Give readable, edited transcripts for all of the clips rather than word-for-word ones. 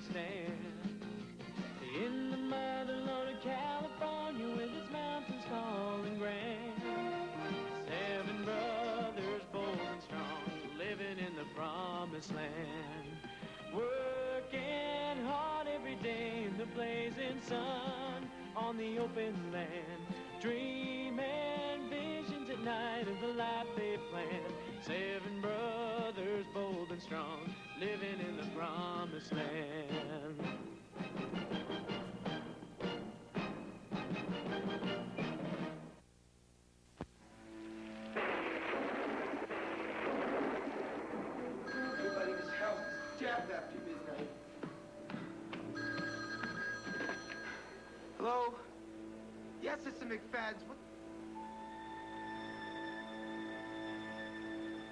promised land. In the mother lode of California with its mountains tall and grand. 7 brothers bold and strong living in the promised land. Working hard every day in the blazing sun on the open land. Dreaming visions at night of the life they planned. 7 brothers bold and strong living in the promised land. After midnight. Hello? Yes, it's the McFadden's. What?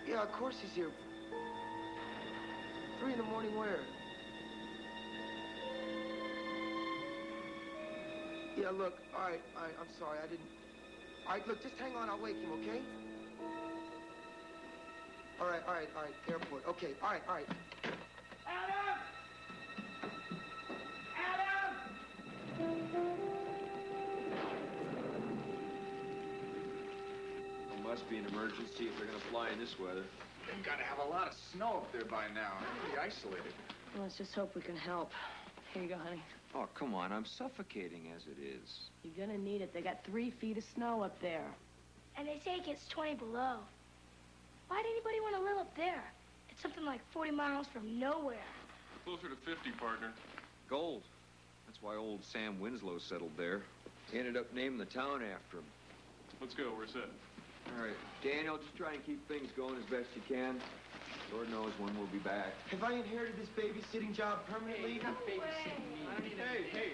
Yeah, of course he's here. 3 in the morning where? Yeah, look, all right, I'm sorry, I didn't... All right, look, just hang on, I'll wake him, okay? All right, airport, okay, all right. Adam! Adam! It must be an emergency if they're going to fly in this weather. They've got to have a lot of snow up there by now. They're pretty isolated. Well, let's just hope we can help. Here you go, honey. Oh, come on. I'm suffocating as it is. You're gonna need it. They got 3 feet of snow up there. And they say it gets 20 below. Why'd anybody want to live up there? It's something like 40 miles from nowhere. Closer to 50, partner. Gold. That's why old Sam Winslow settled there. He ended up naming the town after him. Let's go. We're set. All right. Daniel, just try and keep things going as best you can. Lord knows when we'll be back. Have I inherited this babysitting job permanently? Hey, not babysitting me. Hey.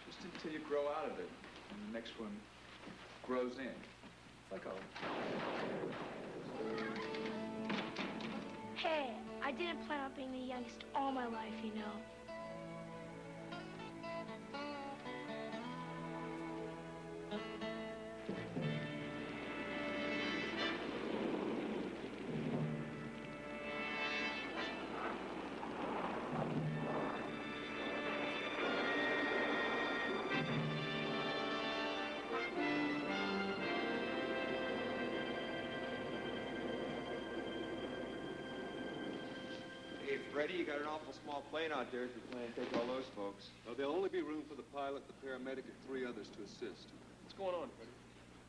Just until you grow out of it, and the next one grows in. Like a... Hey, I didn't plan on being the youngest all my life, you know. Hey, Freddie, you got an awful small plane out there if you plan to take all those folks. Well, there'll only be room for the pilot, the paramedic, and 3 others to assist. What's going on, Freddie?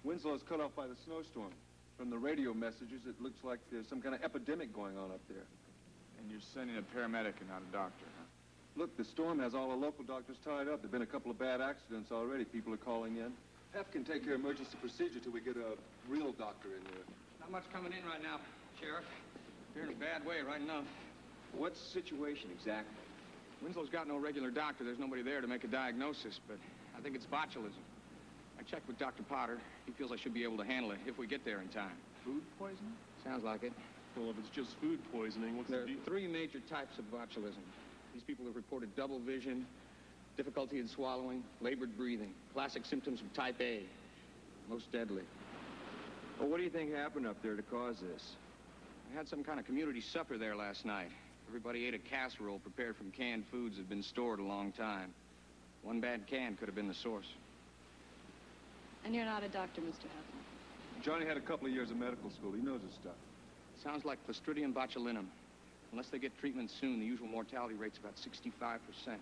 Winslow's cut off by the snowstorm. From the radio messages, it looks like there's some kind of epidemic going on up there. And you're sending a paramedic and not a doctor, huh? Look, the storm has all the local doctors tied up. There've been a couple of bad accidents already. People are calling in. Hef can take care of emergency procedure till we get a real doctor in there. Not much coming in right now, Sheriff. You're in a bad way right now. What's the situation exactly? Winslow's got no regular doctor. There's nobody there to make a diagnosis, but I think it's botulism. I checked with Dr. Potter. He feels I should be able to handle it if we get there in time. Food poisoning? Sounds like it. Well, if it's just food poisoning, what's There the are deal? 3 major types of botulism. These people have reported double vision, difficulty in swallowing, labored breathing. Classic symptoms of type A. Most deadly. Well, what do you think happened up there to cause this? I had some kind of community supper there last night. Everybody ate a casserole prepared from canned foods that had been stored a long time. One bad can could have been the source. And you're not a doctor, Mr. Hefner. Johnny had a couple of years of medical school. He knows his stuff. Sounds like Clostridium botulinum. Unless they get treatment soon, the usual mortality rate's about 65%.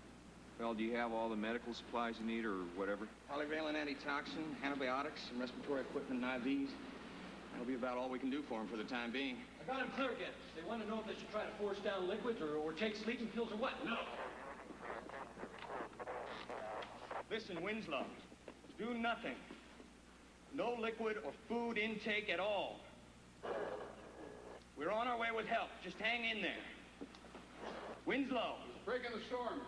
Well, do you have all the medical supplies you need or whatever? Polyvalent antitoxin, antibiotics, and respiratory equipment and IVs. That'll be about all we can do for him for the time being. I got him clear again. They want to know if they should try to force down liquids or take sleeping pills or what. No. Listen, Winslow. Do nothing. No liquid or food intake at all. We're on our way with help. Just hang in there. Winslow. Breaking the storm.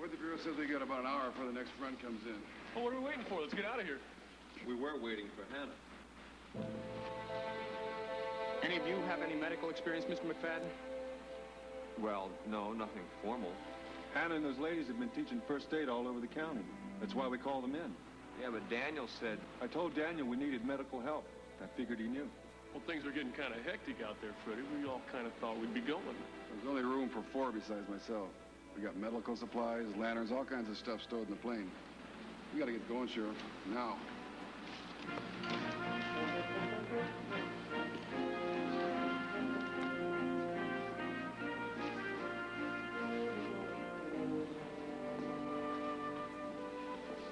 Weather Bureau says they got about an hour before the next front comes in. Well, what are we waiting for? Let's get out of here. We were waiting for Hannah. Any of you have any medical experience, Mr. McFadden? Well, no, nothing formal. Hannah and those ladies have been teaching first aid all over the county. That's why we called them in. Yeah, but Daniel said... I told Daniel we needed medical help. I figured he knew. Well, things are getting kind of hectic out there, Freddie. We all kind of thought we'd be going. There's only room for 4 besides myself. We got medical supplies, lanterns, all kinds of stuff stowed in the plane. We gotta get going, Sheriff. Now.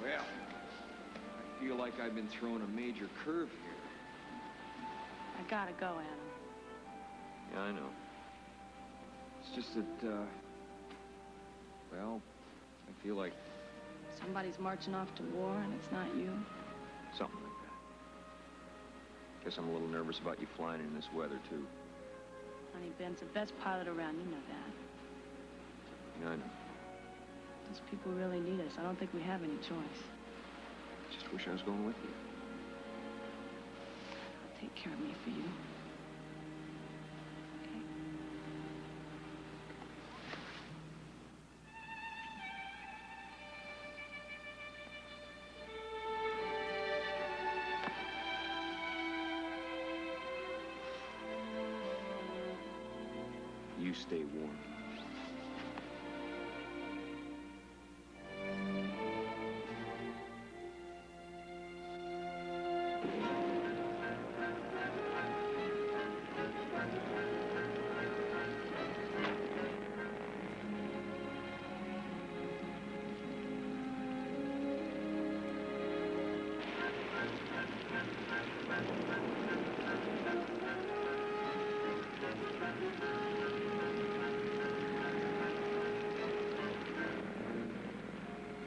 Well, I feel like I've been thrown a major curve here. I gotta go, Adam. Yeah, I know. It's just that, well, I feel like Somebody's marching off to war, and it's not you. something like that. Guess I'm a little nervous about you flying in this weather, too. Honey, Ben's the best pilot around. You know that. Yeah, I know. Those people really need us. I don't think we have any choice. Just wish I was going with you. Take care of me for you. Okay? You stay warm.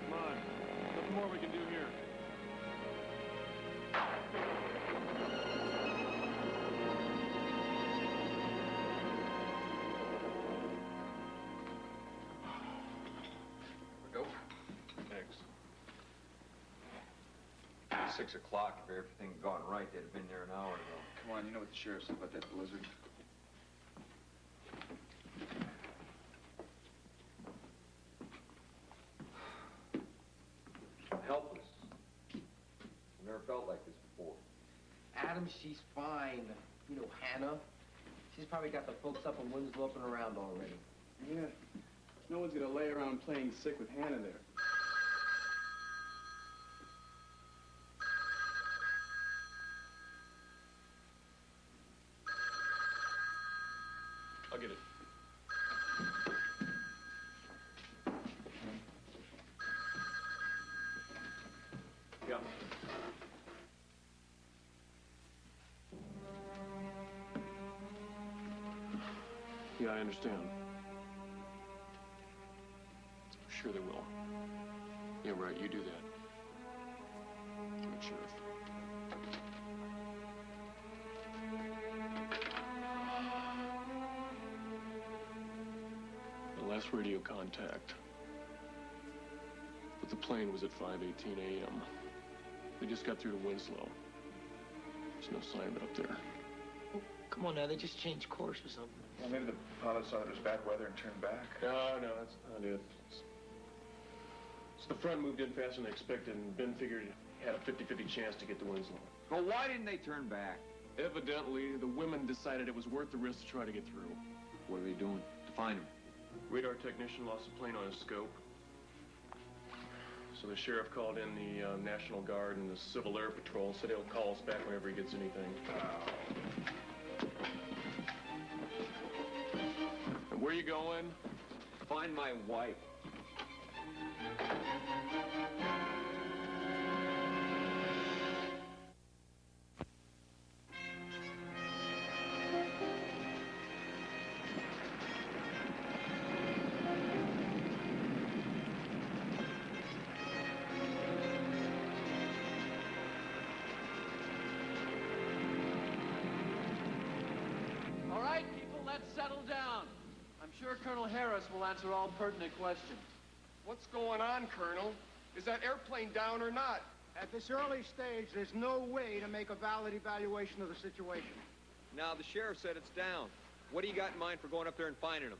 Come on. Nothing more we can do here. Go. Thanks. 6 o'clock. If everything had gone right, they'd have been there an hour ago. Come on, you know what the sheriff said about that blizzard. Helpless. I've never felt like this before. Adam, she's fine. You know, Hannah. She's probably got the folks up in Winslow up and around already. Yeah. No one's gonna lay around playing sick with Hannah there. I'll get it. Yeah. Yeah, I understand. Sure they will. Yeah, right, you do that. Good, Sheriff. The last radio contact with the plane was at 5:18 a.m. We just got through to Winslow. There's no sign of it up there. Come on now, they just changed course or something. Well, maybe the pilot saw that it was bad weather and turned back. No, that's not it. So the front moved in faster than they expected, and Ben figured he had a 50-50 chance to get to Winslow. Well, why didn't they turn back? Evidently, the women decided it was worth the risk to try to get through. What are they doing to find him? Radar technician lost a plane on his scope. So the sheriff called in the National Guard and the Civil Air Patrol, said he'll call us back whenever he gets anything. And where you going? Find my wife. All right, people, let's settle down. I'm sure Colonel Harris will answer all pertinent questions. What's going on, Colonel? Is that airplane down or not? At this early stage, there's no way to make a valid evaluation of the situation. Now, the sheriff said it's down. What do you got in mind for going up there and finding him?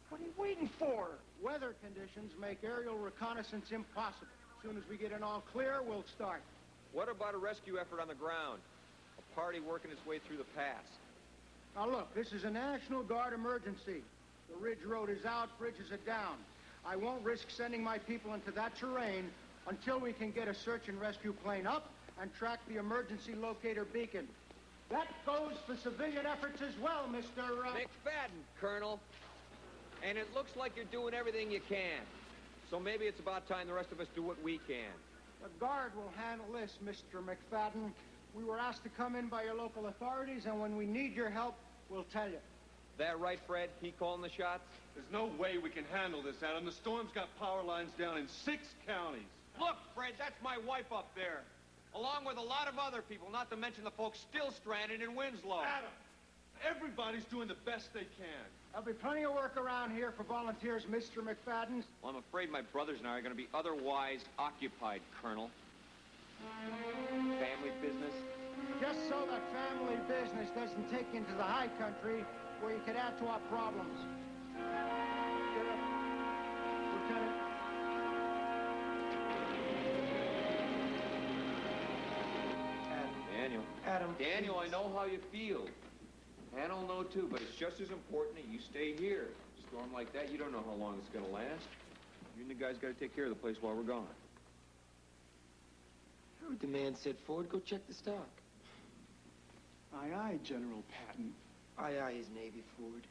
What are you waiting for? Weather conditions make aerial reconnaissance impossible. As soon as we get an all clear, we'll start. What about a rescue effort on the ground? A party working its way through the pass. Now look, this is a National Guard emergency. The ridge road is out, bridges are down. I won't risk sending my people into that terrain until we can get a search and rescue plane up and track the emergency locator beacon. That goes for civilian efforts as well, Mr. McFadden, Colonel. And it looks like you're doing everything you can. So maybe it's about time the rest of us do what we can. The Guard will handle this, Mr. McFadden. We were asked to come in by your local authorities, and when we need your help, we'll tell you. That right, Fred? He calling the shots? There's no way we can handle this, Adam. The storm's got power lines down in 6 counties. Look, Fred, that's my wife up there. Along with a lot of other people, not to mention the folks still stranded in Winslow. Adam, everybody's doing the best they can. There'll be plenty of work around here for volunteers, Mr. McFadden. Well, I'm afraid my brothers and I are going to be otherwise occupied, Colonel. Family business? Just so that family business doesn't take you into the high country where you could add to our problems. Lieutenant. Daniel, I know how you feel. Hannah will know too, but it's just as important that you stay here. A storm like that, you don't know how long it's going to last. You and the guys got to take care of the place while we're gone. Heard the man said, Ford, go check the stock. Aye, aye, General Patton. Aye, aye, His Navy, Ford.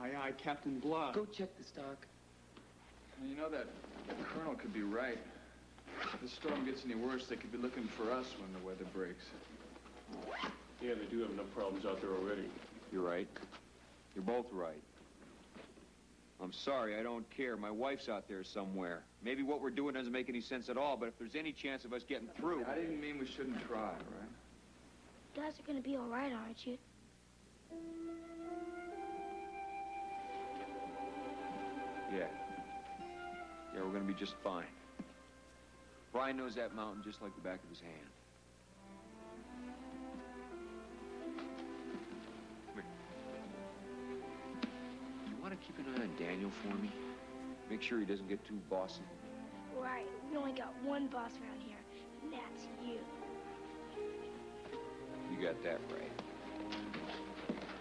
Aye, aye, Captain Blood. Go check the stock. You know that Colonel could be right. If the storm gets any worse, they could be looking for us when the weather breaks. Yeah, they do have enough problems out there already. You're right. You're both right. I'm sorry, I don't care. My wife's out there somewhere. Maybe what we're doing doesn't make any sense at all, but if there's any chance of us getting through... I didn't mean we shouldn't try, right? You guys are gonna be all right, aren't you? Yeah. Yeah, we're gonna be just fine. Brian knows that mountain just like the back of his hand. Come here. You want to keep an eye on Daniel for me? Make sure he doesn't get too bossy. Right. We only got one boss around here, and that's you. You got that right.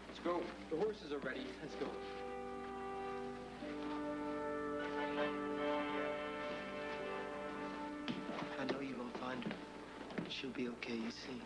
Let's go. The horses are ready. Let's go. I know you're gonna find her. She'll be okay, you see.